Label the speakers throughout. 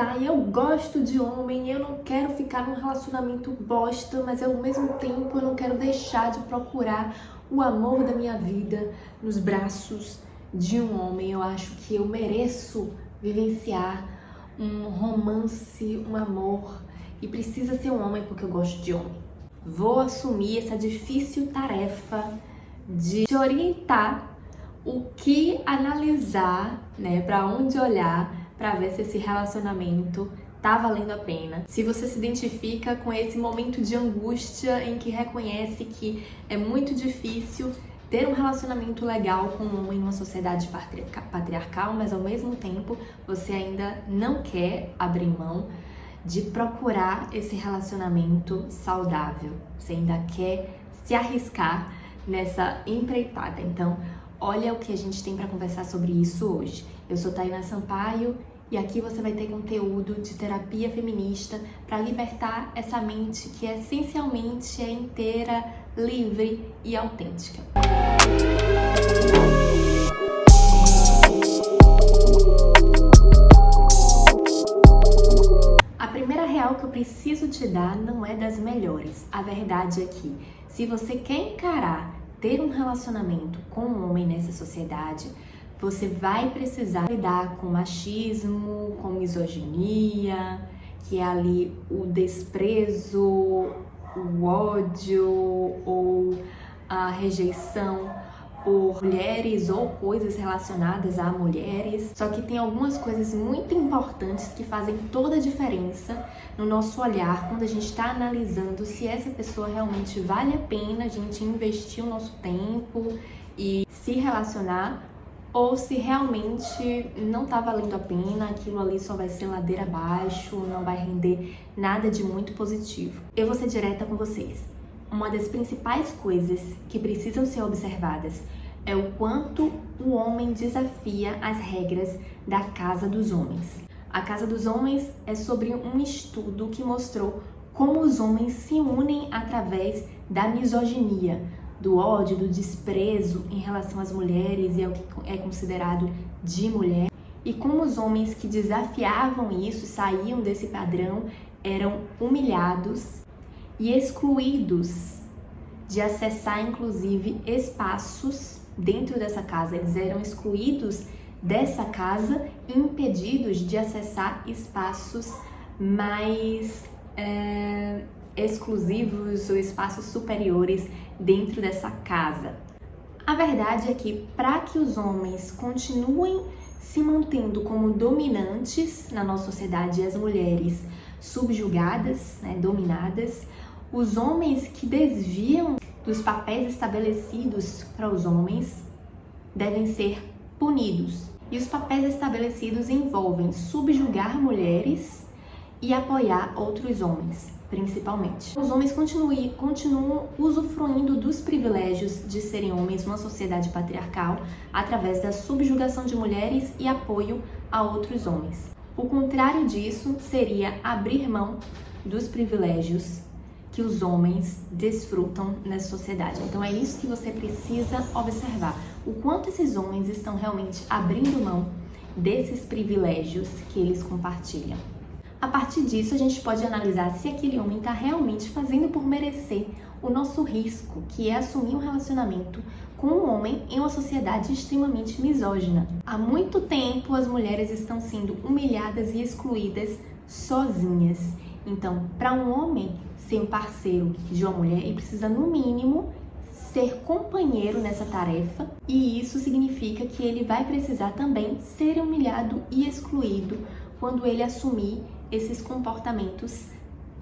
Speaker 1: tá, eu gosto de homem, eu não quero ficar num relacionamento bosta, mas ao mesmo tempo eu não quero deixar de procurar o amor da minha vida nos braços de um homem. Eu acho que eu mereço vivenciar um romance, um amor, e precisa ser um homem porque eu gosto de homem. Vou assumir essa difícil tarefa de te orientar o que analisar, né, para onde olhar, para ver se esse relacionamento tá valendo a pena. Se você se identifica com esse momento de angústia em que reconhece que é muito difícil ter um relacionamento legal com um homem numa sociedade patriarcal, mas ao mesmo tempo você ainda não quer abrir mão de procurar esse relacionamento saudável. Você ainda quer se arriscar nessa empreitada. Então, olha o que a gente tem para conversar sobre isso hoje. Eu sou Tainá Sampaio e aqui você vai ter conteúdo de terapia feminista para libertar essa mente que essencialmente é inteira, livre e autêntica. A primeira real que eu preciso te dar não é das melhores. A verdade é que, se você quer encarar ter um relacionamento com um homem nessa sociedade, você vai precisar lidar com machismo, com misoginia, que é ali o desprezo, o ódio ou a rejeição por mulheres ou coisas relacionadas a mulheres. Só que tem algumas coisas muito importantes que fazem toda a diferença no nosso olhar quando a gente está analisando se essa pessoa realmente vale a pena a gente investir o nosso tempo e se relacionar, ou se realmente não tá valendo a pena, aquilo ali só vai ser ladeira abaixo, não vai render nada de muito positivo. Eu vou ser direta com vocês. Uma das principais coisas que precisam ser observadas é o quanto o homem desafia as regras da casa dos homens. A casa dos homens é sobre um estudo que mostrou como os homens se unem através da misoginia, do ódio, do desprezo em relação às mulheres e ao que é considerado de mulher. E como os homens que desafiavam isso, saíam desse padrão, eram humilhados e excluídos de acessar, inclusive, espaços dentro dessa casa. Eles eram excluídos dessa casa e impedidos de acessar espaços mais exclusivos ou espaços superiores dentro dessa casa. A verdade é que, para que os homens continuem se mantendo como dominantes na nossa sociedade e as mulheres subjugadas, né, dominadas, os homens que desviam dos papéis estabelecidos para os homens devem ser punidos. E os papéis estabelecidos envolvem subjugar mulheres e apoiar outros homens, principalmente. Os homens continuam usufruindo dos privilégios de serem homens numa sociedade patriarcal através da subjugação de mulheres e apoio a outros homens. O contrário disso seria abrir mão dos privilégios que os homens desfrutam nessa sociedade. Então é isso que você precisa observar, o quanto esses homens estão realmente abrindo mão desses privilégios que eles compartilham. A partir disso, a gente pode analisar se aquele homem está realmente fazendo por merecer o nosso risco, que é assumir um relacionamento com um homem em uma sociedade extremamente misógina. Há muito tempo, as mulheres estão sendo humilhadas e excluídas sozinhas. Então, para um homem ser um parceiro de uma mulher, ele precisa, no mínimo, ser companheiro nessa tarefa, e isso significa que ele vai precisar também ser humilhado e excluído quando ele assumir esses comportamentos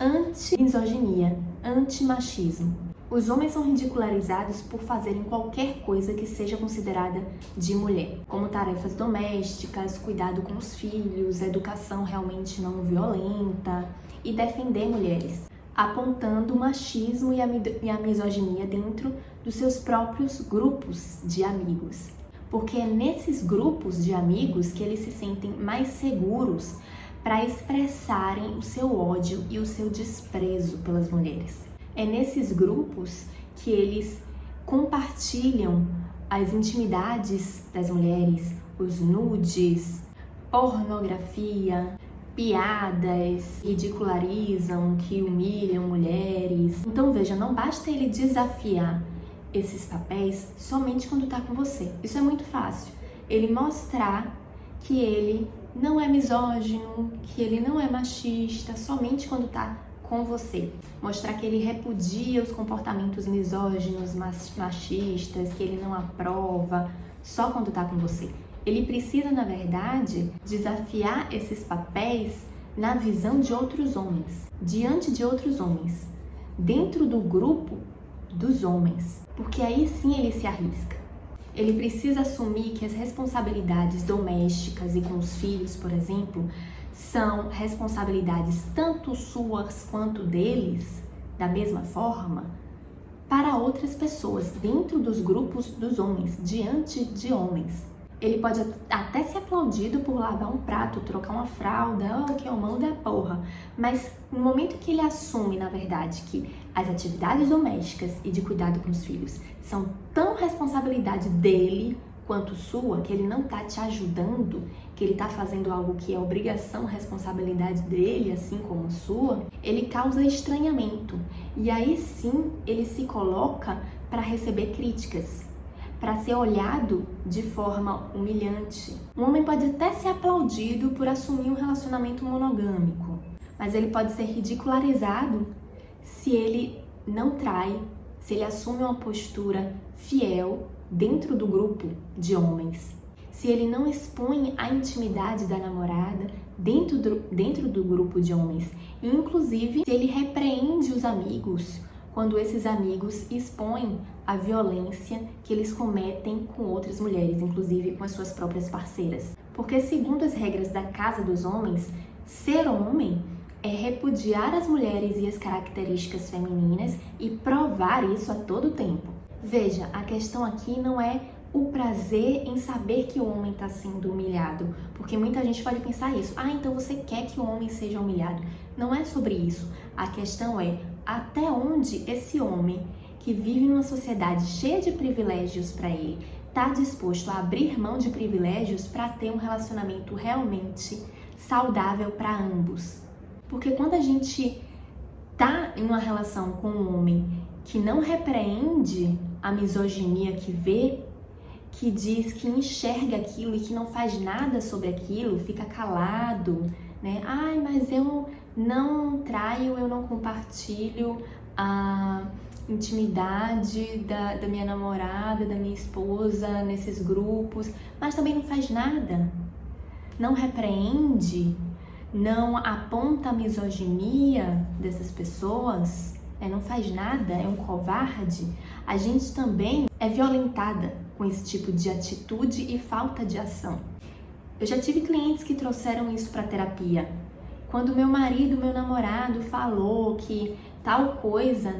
Speaker 1: anti-misoginia, anti-machismo. Os homens são ridicularizados por fazerem qualquer coisa que seja considerada de mulher, como tarefas domésticas, cuidado com os filhos, educação realmente não violenta e defender mulheres, apontando o machismo e a misoginia dentro dos seus próprios grupos de amigos. Porque é nesses grupos de amigos que eles se sentem mais seguros para expressarem o seu ódio e o seu desprezo pelas mulheres. É nesses grupos que eles compartilham as intimidades das mulheres, os nudes, pornografia, piadas ridicularizam, que humilham mulheres. Então veja, não basta ele desafiar esses papéis somente quando tá com você. Isso é muito fácil. Ele mostrar que ele não é misógino, que ele não é machista, somente quando tá com você. Mostrar que ele repudia os comportamentos misóginos, machistas, que ele não aprova, só quando tá com você. Ele precisa, na verdade, desafiar esses papéis na visão de outros homens, diante de outros homens, dentro do grupo dos homens, porque aí sim ele se arrisca. Ele precisa assumir que as responsabilidades domésticas e com os filhos, por exemplo, são responsabilidades tanto suas quanto deles, da mesma forma, para outras pessoas, dentro dos grupos dos homens, diante de homens. Ele pode até ser aplaudido por lavar um prato, trocar uma fralda, oh, que homão da porra. Mas no momento que ele assume, na verdade, que as atividades domésticas e de cuidado com os filhos são tão responsabilidade dele quanto sua, que ele não tá te ajudando, que ele tá fazendo algo que é obrigação, responsabilidade dele, assim como sua, ele causa estranhamento. E aí sim, ele se coloca para receber críticas, para ser olhado de forma humilhante. Um homem pode até ser aplaudido por assumir um relacionamento monogâmico, mas ele pode ser ridicularizado se ele não trai, se ele assume uma postura fiel dentro do grupo de homens, se ele não expõe a intimidade da namorada dentro do grupo de homens, e inclusive se ele repreende os amigos quando esses amigos expõem a violência que eles cometem com outras mulheres, inclusive com as suas próprias parceiras. Porque segundo as regras da casa dos homens, ser homem é repudiar as mulheres e as características femininas e provar isso a todo tempo. Veja, a questão aqui não é o prazer em saber que o homem está sendo humilhado, porque muita gente pode pensar isso. Ah, então você quer que o homem seja humilhado. Não é sobre isso. A questão é até onde esse homem, que vive numa sociedade cheia de privilégios para ele, está disposto a abrir mão de privilégios para ter um relacionamento realmente saudável para ambos. Porque quando a gente tá em uma relação com um homem que não repreende a misoginia que vê, que diz que enxerga aquilo e que não faz nada sobre aquilo, fica calado, né? Ai, mas eu não traio, eu não compartilho a intimidade da minha namorada, da minha esposa nesses grupos, mas também não faz nada, não repreende, não aponta a misoginia dessas pessoas, não faz nada, é um covarde. A gente também é violentada com esse tipo de atitude e falta de ação. Eu já tive clientes que trouxeram isso para terapia. Quando meu marido, meu namorado falou que tal coisa,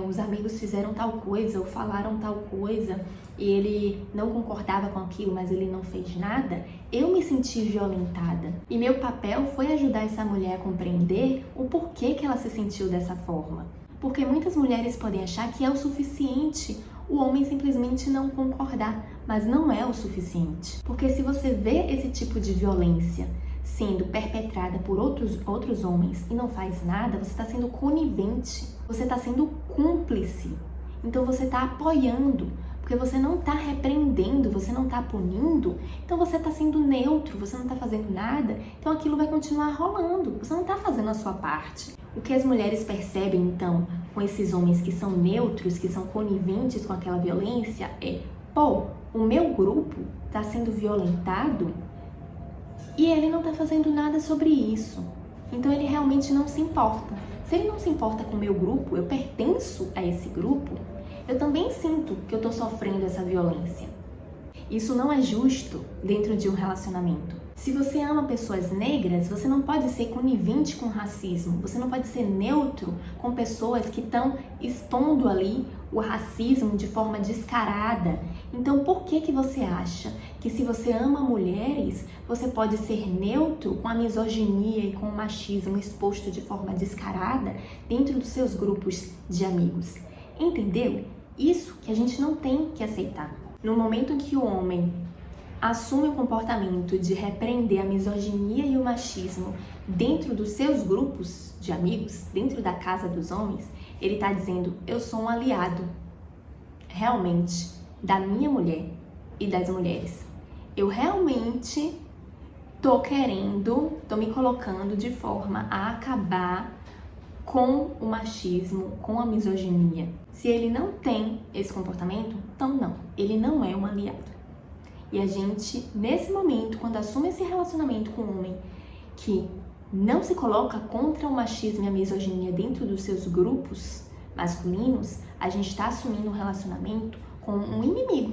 Speaker 1: os amigos fizeram tal coisa ou falaram tal coisa e ele não concordava com aquilo, mas ele não fez nada, eu me senti violentada. E meu papel foi ajudar essa mulher a compreender o porquê que ela se sentiu dessa forma. Porque muitas mulheres podem achar que é o suficiente o homem simplesmente não concordar, mas não é o suficiente. Porque se você vê esse tipo de violência sendo perpetrada por outros homens e não faz nada, você está sendo conivente, você está sendo cúmplice. Então você está apoiando, porque você não está repreendendo, você não está punindo, então você está sendo neutro, você não está fazendo nada, então aquilo vai continuar rolando, você não está fazendo a sua parte. O que as mulheres percebem, então, com esses homens que são neutros, que são coniventes com aquela violência, pô, o meu grupo está sendo violentado e ele não está fazendo nada sobre isso. Então ele realmente não se importa. Se ele não se importa com o meu grupo, eu pertenço a esse grupo, eu também sinto que eu estou sofrendo essa violência. Isso não é justo dentro de um relacionamento. Se você ama pessoas negras, você não pode ser conivente com o racismo, você não pode ser neutro com pessoas que estão expondo ali o racismo de forma descarada. Então, por que você acha que se você ama mulheres, você pode ser neutro com a misoginia e com o machismo exposto de forma descarada dentro dos seus grupos de amigos? Entendeu? Isso que a gente não tem que aceitar. No momento em que o homem assume o comportamento de repreender a misoginia e o machismo dentro dos seus grupos de amigos, dentro da casa dos homens, ele está dizendo: eu sou um aliado, realmente, da minha mulher e das mulheres. Eu realmente tô me colocando de forma a acabar com o machismo, com a misoginia. Se ele não tem esse comportamento, então não, ele não é um aliado. E a gente, nesse momento, quando assume esse relacionamento com um homem que não se coloca contra o machismo e a misoginia dentro dos seus grupos masculinos, a gente está assumindo um relacionamento com um inimigo,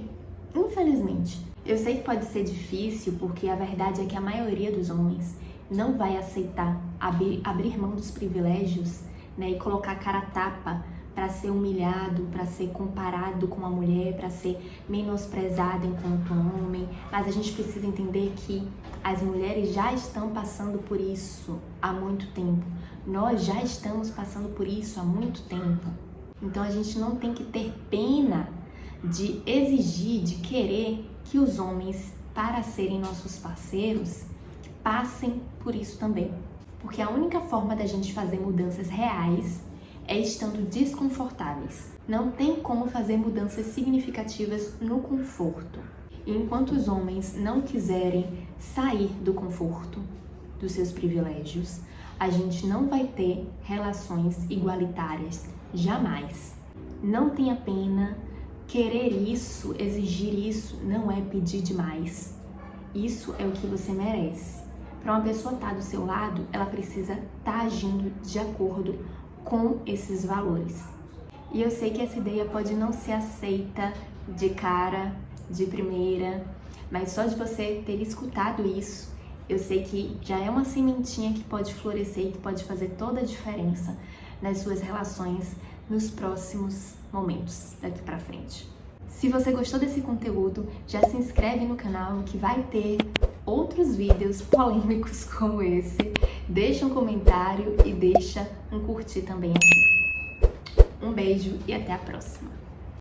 Speaker 1: infelizmente. Eu sei que pode ser difícil, porque a verdade é que a maioria dos homens não vai aceitar abrir mão dos privilégios, né, e colocar a cara a tapa para ser humilhado, para ser comparado com a mulher, para ser menosprezado enquanto homem. Mas a gente precisa entender que as mulheres já estão passando por isso há muito tempo. Nós já estamos passando por isso há muito tempo. Então a gente não tem que ter pena de exigir, de querer que os homens, para serem nossos parceiros, passem por isso também. Porque a única forma da gente fazer mudanças reais é estando desconfortáveis. Não tem como fazer mudanças significativas no conforto. E enquanto os homens não quiserem sair do conforto, dos seus privilégios, a gente não vai ter relações igualitárias, jamais. Não tenha pena, querer isso, exigir isso, não é pedir demais. Isso é o que você merece. Para uma pessoa estar do seu lado, ela precisa estar agindo de acordo com esses valores. E eu sei que essa ideia pode não ser aceita de cara, de primeira, mas só de você ter escutado isso, eu sei que já é uma sementinha que pode florescer e que pode fazer toda a diferença nas suas relações nos próximos momentos daqui pra frente. Se você gostou desse conteúdo, já se inscreve no canal que vai ter outros vídeos polêmicos como esse. Deixa um comentário e deixa um curtir também aqui. Um beijo e até a próxima!